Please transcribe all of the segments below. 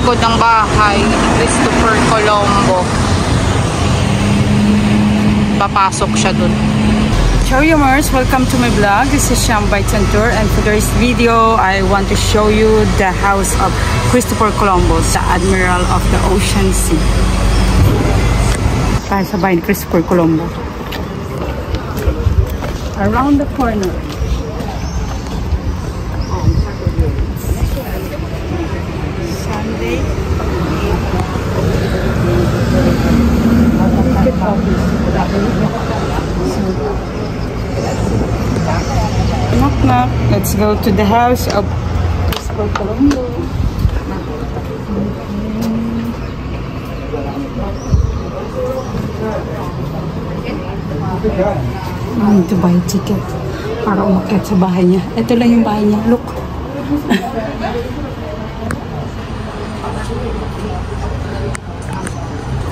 likod ng bahay ni Christopher Colombo. Papasok siya dun. Ciao Yumers! Welcome to my vlog. This is Sham Bites and Tour, and for today's video, I want to show you the house of Christopher Colombo, the Admiral of the Ocean Sea. Tayo sa bahay ni Christopher Colombo. Around the corner. Sunday. Knock knock. Let's go to the house of Christopher Colombo. I need to buy a ticket para umakyat sa bahay niya. Ito lang yung bahay niya. Look.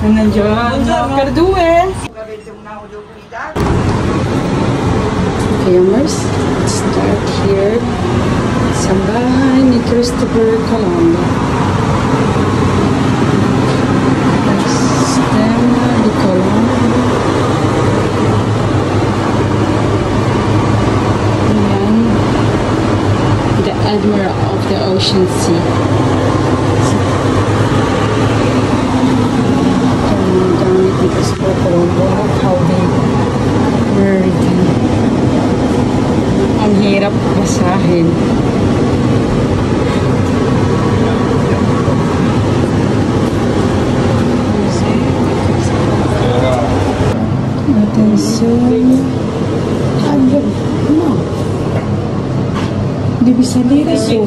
Nandiyan. Perdue. Gamers, let's start here sa bahay ni Christopher Colombo. Stella de Colombo. Ayan. The Admiral of the Ocean Sea. Ang gamit ni Christopher Colombo. How they were ang hirap basahin. Atención. No. Debe salir eso.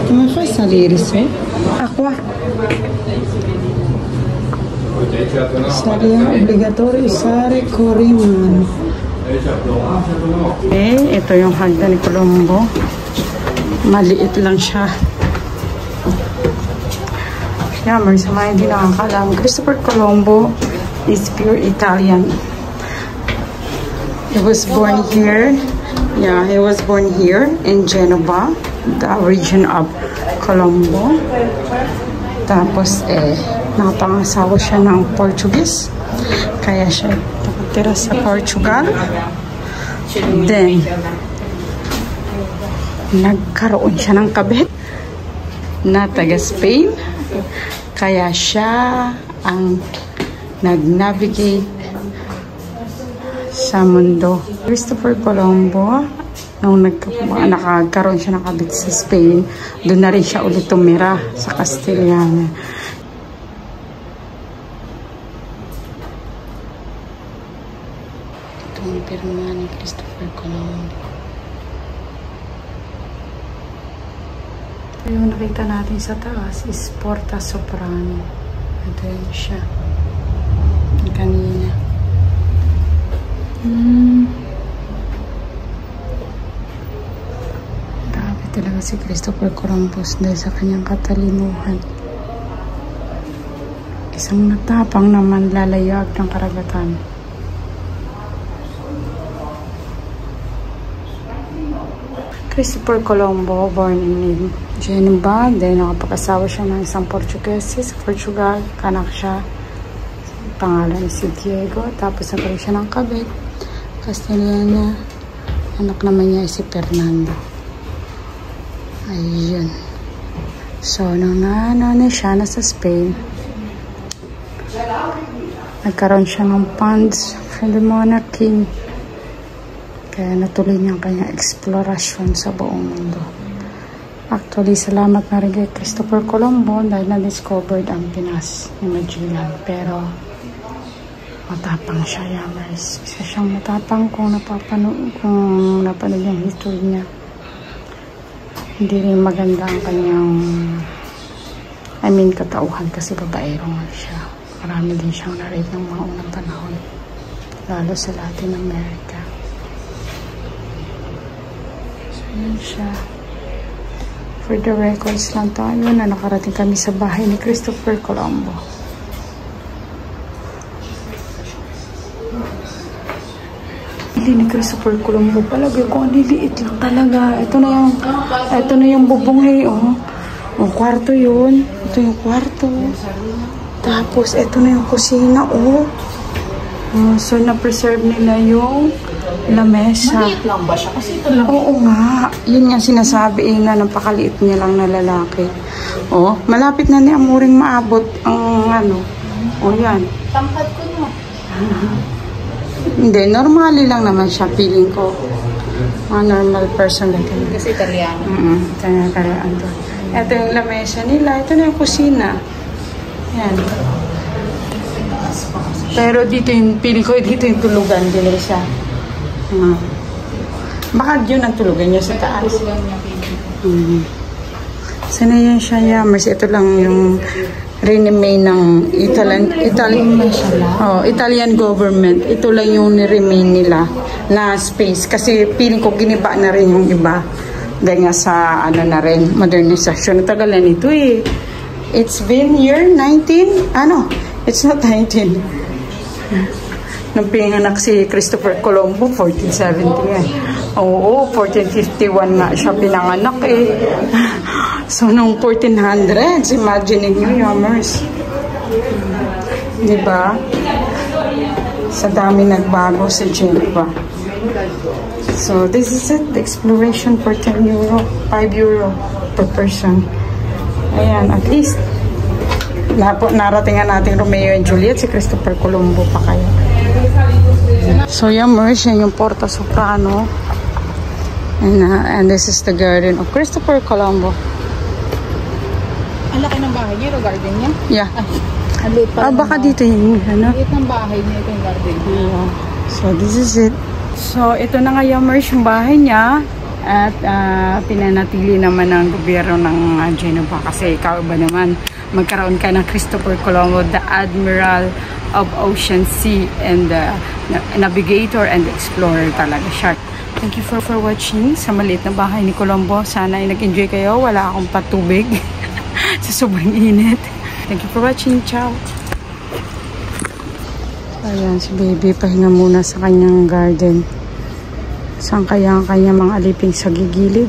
¿Cómo fue salir eso? Aqua. Sería obligatorio usar Corriman. Okay, ito yung hagdan ni Colombo. Maliit lang siya. Yammer, sa mga hindi nakakalam, Christopher Colombo is pure Italian. He was born here. Yeah, he was born here in Genova, the region of Colombo. Tapos, napangasawa siya ng Portuguese. Kaya siya nakatira sa Portugal. Then, nagkaroon siya ng kabit na taga Spain. Kaya siya ang nag-navigate sa mundo. Christopher Colombo, nung nagkaroon siya ng kabit sa Spain, doon na rin siya ulit tumira sa Castiliana. Itong pirma ni Christopher Colombo. Yung nakita natin sa taas is Porta Soprano. Ito yun siya. Kanina. Grabe talaga si Christopher Colombo dahil sa kanyang katalinuhan. Isang natapang naman lalayag ng karagatan. Christopher Colombo, born in Genova, then nakapag-asawa siya ng isang Portuguese sa Portugal. Kanak siya, pangalan si Diego, tapos nagkaroon siya ng kabit Castiliana. Anak naman niya si Fernando. Ayun. So, nung siya nasa Spain, nagkaroon siya ng funds from the monarchy. Kaya natuloy niya ang kanyang eksplorasyon sa buong mundo. Actually, salamat na rin kay Christopher Colombo dahil na-discovered ang Pinas ni Magellan. Pero, matapang siya, Yamers. Isa siyang matapang kung napanood yung history niya. Hindi rin maganda ang kanyang katauhan kasi babaero nga siya. Marami din siyang na-rape ng mga unang panahon. Lalo sa Latin America. Ayan siya. For the records lang tayo na nakarating kami sa bahay ni Christopher Colombo. Hindi ni Christopher Colombo palagi ko, ang liliit lang talaga. Ito na yung bubong oh. O, kwarto yun. Ito yung kwarto. Tapos, ito na yung kusina, oh. So, na-preserve nila yung lamesa. Maliit lang ba siya? Kasi ito lang. Oo nga. Yun nga sinasabi na napakaliit niya lang na lalaki. Oh, malapit na ni Amuring maabot ang ano. Oh, yan. Tangkad ko na. Hindi, normally lang naman siya, feeling ko. Mga normal person like him. Kasi Italiano. Kaya ito yung lamesa nila. Ito na yung kusina. Yan. Pero dito yung, feeling ko, dito yung tulugan din siya. Baka yun ang tulugan niya sa taas. Sana yan siya, Yammers. Ito lang yung remain ng Italian government. Ito lang yung remain nila na space. Kasi feeling ko giniba na rin yung iba. Dahil nga sa ano na rin, modernisasyon. Tagal na nito eh. It's been year 19? Ano? It's not 19. Nung pinanganak si Christopher Colombo, 1470 yan. Oo, 1451 nga siya pinanganak eh. So, nung 1400s, imagine nyo, Yammers. Diba? Sa dami nagbago sa Geneva. So, this is it. The exploration for 10 euro, 5 euro per person. Ayan, at least, naratingan natin Romeo and Juliet, si Christopher Colombo pa kayo. So, Yammers, yan yung Porta Soprano. And this is the garden of Christopher Colombo. Ang laki ng bahay niya, yung garden niya? Yeah. Ang liit pa. Baka dito yung, ano? Ang liit ng bahay niya, ito yung garden niya. Yeah. So, this is it. So, ito na nga, Yammers, yung bahay niya. At pinanatili naman ng gobyerno ng Genova. Kasi ikaw ba naman, magkaroon ka ng Christopher Colombo, the Admiral of Ocean Sea and the navigator and explorer talaga siya. Thank you for watching sa maliit na bahay ni Colombo. Sana ay nag-enjoy kayo. Wala akong patubig sa sobrang init. Thank you for watching. Ciao! Ayan, si baby pahinga muna sa kanyang garden. Saan kaya ang kanyang mga aliping sa gigilid?